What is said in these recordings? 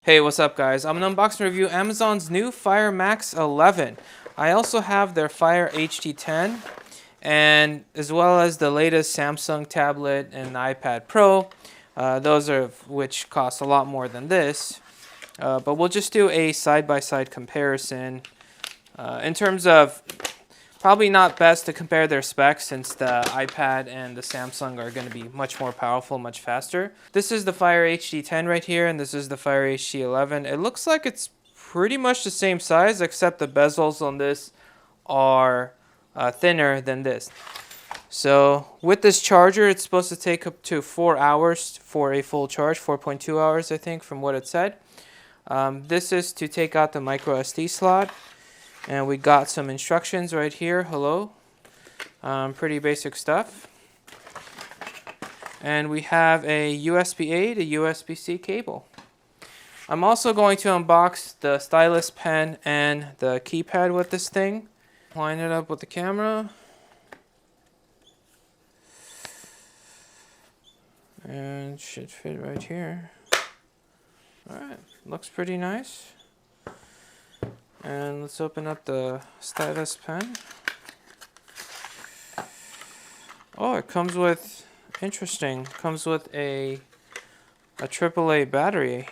Hey, what's up guys? I'm gonna unbox and review Amazon's new Fire Max 11. I also have their Fire HD10 and as well as the latest Samsung tablet and iPad Pro. Those are which cost a lot more than this. But we'll just do a side-by-side comparison. In terms of probably not best to compare their specs since the iPad and the Samsung are going to be much more powerful, much faster. This is the Fire HD10 right here, and this is the Fire HD11. It looks like it's pretty much the same size, except the bezels on this are thinner than this. So with this charger, it's supposed to take up to 4 hours for a full charge, 4.2 hours I think from what it said. This is to take out the micro SD slot. And we got some instructions right here. Hello. Pretty basic stuff. And we have a USB-A to USB-C cable. I'm also going to unbox the stylus pen and the keypad with this thing. Line it up with the camera. And should fit right here. Alright, looks pretty nice. And let's open up the stylus pen. Oh, it comes with, interesting, comes with a AAA battery.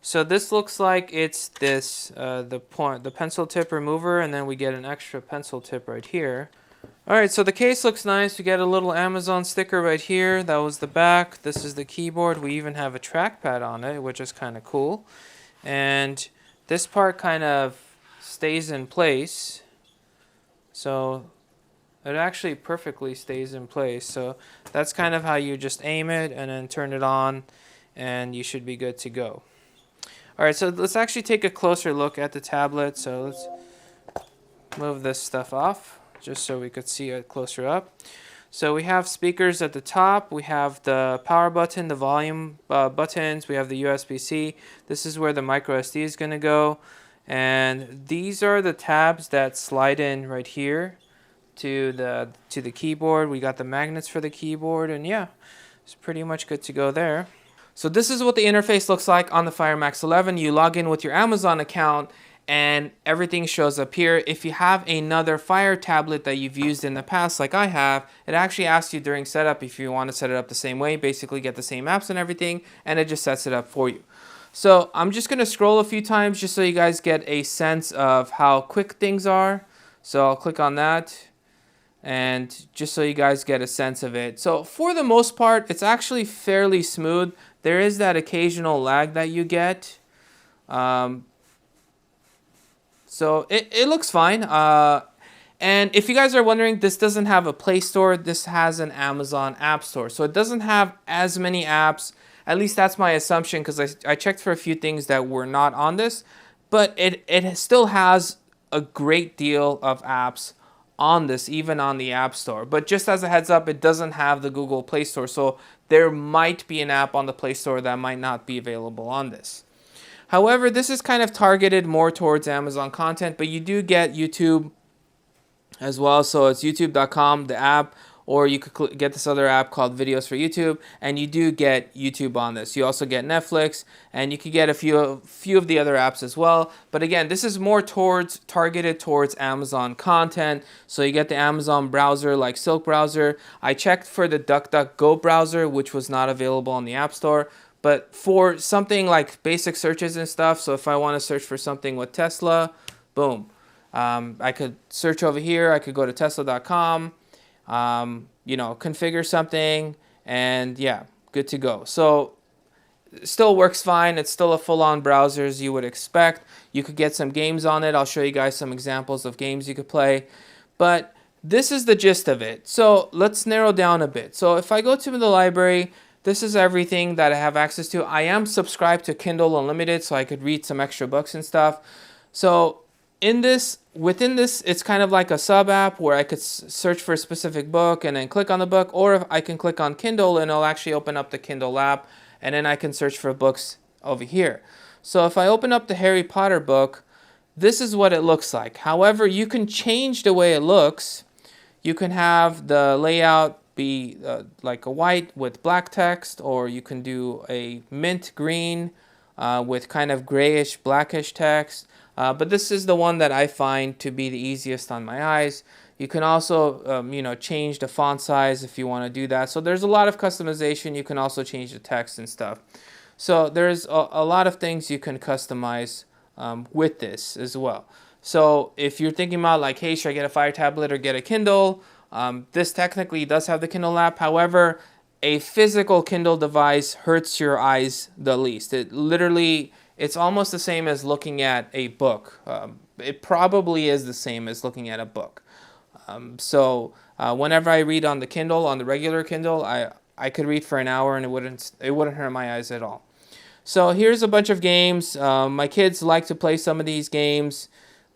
So this looks like it's this, the pencil tip remover, and then we get an extra pencil tip right here. Alright, so the case looks nice. We get a little Amazon sticker right here. That was the back. This is the keyboard. We even have a trackpad on it, which is kind of cool. And this part kind of stays in place. So it actually perfectly stays in place. So that's kind of how you just aim it and then turn it on, and you should be good to go. Alright, so let's actually take a closer look at the tablet. So let's move this stuff off, just so we could see it closer up. So we have speakers at the top, we have the power button, the volume buttons, we have the USB-C. This is where the micro SD is going to go. And these are the tabs that slide in right here to the keyboard. We got the magnets for the keyboard, and yeah, it's pretty much good to go there. So this is what the interface looks like on the Fire Max 11. You log in with your Amazon account and everything shows up here. If you have another Fire tablet that you've used in the past, like I have, it actually asks you during setup if you want to set it up the same way, basically get the same apps and everything, and it just sets it up for you. So I'm just going to scroll a few times just so you guys get a sense of how quick things are. So I'll click on that, and just so you guys get a sense of it. So for the most part, it's actually fairly smooth. There is that occasional lag that you get. So it looks fine. And if you guys are wondering, this doesn't have a Play Store. This has an Amazon App Store. So it doesn't have as many apps. At least that's my assumption, because I checked for a few things that were not on this. But it still has a great deal of apps on this, even on the App Store. But just as a heads up, it doesn't have the Google Play Store. So there might be an app on the Play Store that might not be available on this. However, this is kind of targeted more towards Amazon content, but you do get YouTube as well. So it's youtube.com, the app, or you could get this other app called Videos for YouTube, and you do get YouTube on this. You also get Netflix, and you could get a few of the other apps as well. But again, this is more targeted towards Amazon content. So you get the Amazon browser like Silk browser. I checked for the DuckDuckGo browser, which was not available on the App Store. But for something like basic searches and stuff, so if I want to search for something with Tesla, boom. I could search over here. I could go to tesla.com, configure something, and yeah, good to go. So it still works fine. It's still a full-on browser as you would expect. You could get some games on it. I'll show you guys some examples of games you could play. But this is the gist of it. So let's narrow down a bit. So if I go to the library, this is everything that I have access to. I am subscribed to Kindle Unlimited, so I could read some extra books and stuff. So within this, it's kind of like a sub app where I could search for a specific book and then click on the book, or if I can click on Kindle and it'll actually open up the Kindle app, and then I can search for books over here. So if I open up the Harry Potter book, this is what it looks like. However, you can change the way it looks. You can have the layout be like a white with black text, or you can do a mint green with kind of grayish blackish text. But this is the one that I find to be the easiest on my eyes. You can also change the font size if you want to do that. So there's a lot of customization. You can also change the text and stuff. So there's a lot of things you can customize with this as well. So if you're thinking about like, hey, should I get a Fire tablet or get a Kindle? This technically does have the Kindle app. However, a physical Kindle device hurts your eyes the least. It's almost the same as looking at a book. It probably is the same as looking at a book. So whenever I read on the Kindle, on the regular Kindle, I could read for an hour and it wouldn't hurt my eyes at all. So here's a bunch of games. My kids like to play some of these games,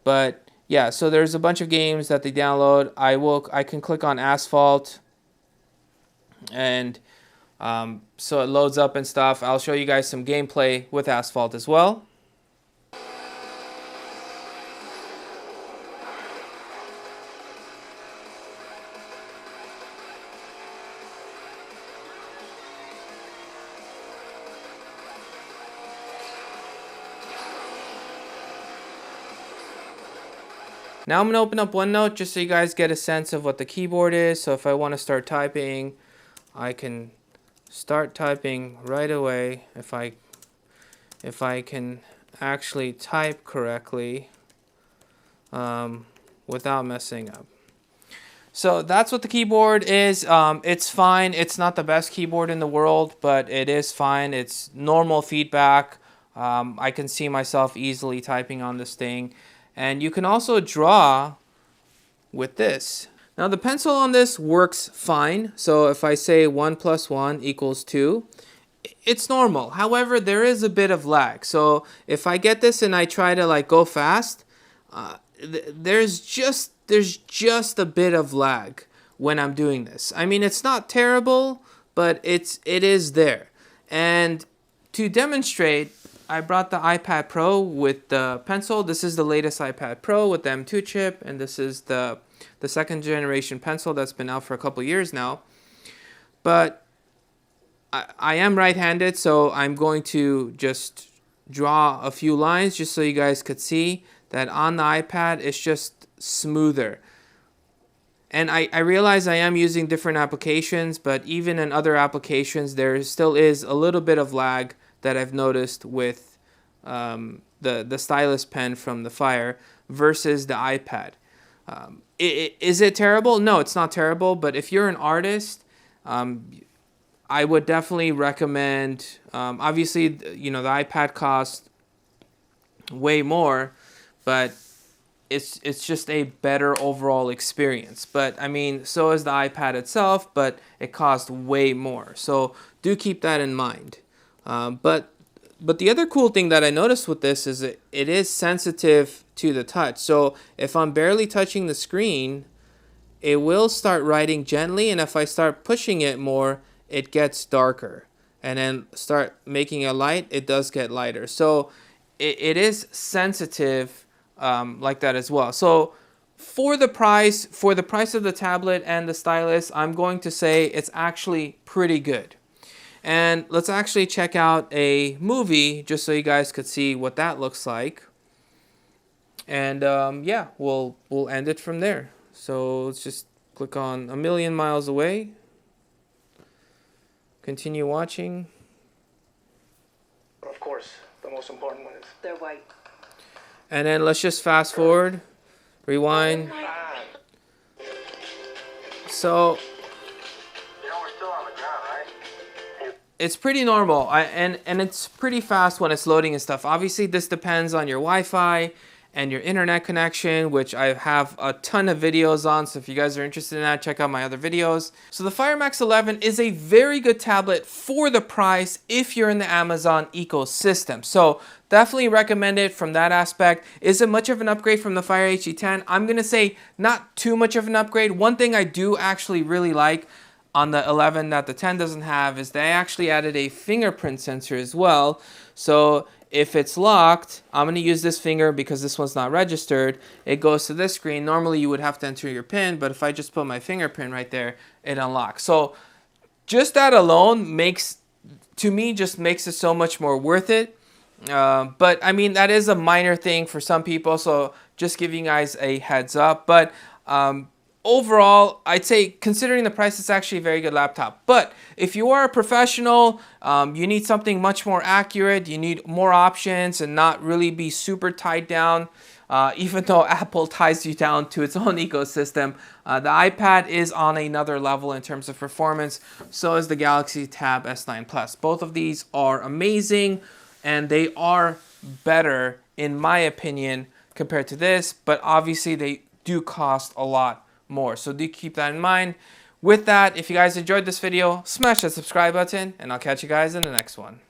but yeah, so there's a bunch of games that they download. I can click on Asphalt, and so it loads up and stuff. I'll show you guys some gameplay with Asphalt as well. Now I'm going to open up OneNote just so you guys get a sense of what the keyboard is. So if I want to start typing, I can start typing right away if I can actually type correctly without messing up. So that's what the keyboard is. It's fine. It's not the best keyboard in the world, but it is fine. It's normal feedback. I can see myself easily typing on this thing. And you can also draw with this. Now the pencil on this works fine. So if I say 1 + 1 = 2, it's normal. However, there is a bit of lag. So if I get this and I try to like go fast, there's just a bit of lag when I'm doing this. I mean, it's not terrible, but it is there. And to demonstrate, I brought the iPad Pro with the pencil. This is the latest iPad Pro with the M2 chip, and this is the second generation pencil that's been out for a couple years now. But I am right-handed, so I'm going to just draw a few lines just so you guys could see that on the iPad it's just smoother. And I realize I am using different applications, but even in other applications there still is a little bit of lag that I've noticed with the Stylus pen from the Fire versus the iPad. Is it terrible? No, it's not terrible, but if you're an artist, I would definitely recommend, obviously, the iPad costs way more, but it's just a better overall experience. But I mean, so is the iPad itself, but it costs way more. So do keep that in mind. But the other cool thing that I noticed with this is it is sensitive to the touch. So if I'm barely touching the screen, it will start writing gently, and if I start pushing it more, it gets darker. And then start making it light, it does get lighter. So it is sensitive like that as well. So for the price of the tablet and the Stylus, I'm going to say it's actually pretty good. And let's actually check out a movie just so you guys could see what that looks like. And yeah, we'll end it from there. So let's just click on A Million Miles Away. Continue watching. Of course, the most important one is they're white. And then let's just fast forward, rewind. So we're still on the ground, right? it's pretty normal, and it's pretty fast when it's loading and stuff. Obviously, this depends on your Wi-Fi and your internet connection, which I have a ton of videos on. So if you guys are interested in that, check out my other videos. So the Fire Max 11 is a very good tablet for the price if you're in the Amazon ecosystem. So definitely recommend it from that aspect. Is it much of an upgrade from the Fire HE10? I'm gonna say not too much of an upgrade. One thing I do actually really like on the 11 that the 10 doesn't have is they actually added a fingerprint sensor as well. So if it's locked, I'm going to use this finger because this one's not registered. It goes to this screen. Normally you would have to enter your PIN, but if I just put my fingerprint right there, it unlocks. So just that alone makes, to me, just makes it so much more worth it. But I mean, that is a minor thing for some people, so just giving you guys a heads up. But overall, I'd say considering the price, it's actually a very good laptop. But if you are a professional, you need something much more accurate, you need more options and not really be super tied down. Even though Apple ties you down to its own ecosystem, the iPad is on another level in terms of performance. So is the Galaxy Tab S9 Plus. Both of these are amazing, and they are better, in my opinion, compared to this. But obviously, they do cost a lot more. So do keep that in mind. With that, if you guys enjoyed this video, smash that subscribe button, and I'll catch you guys in the next one.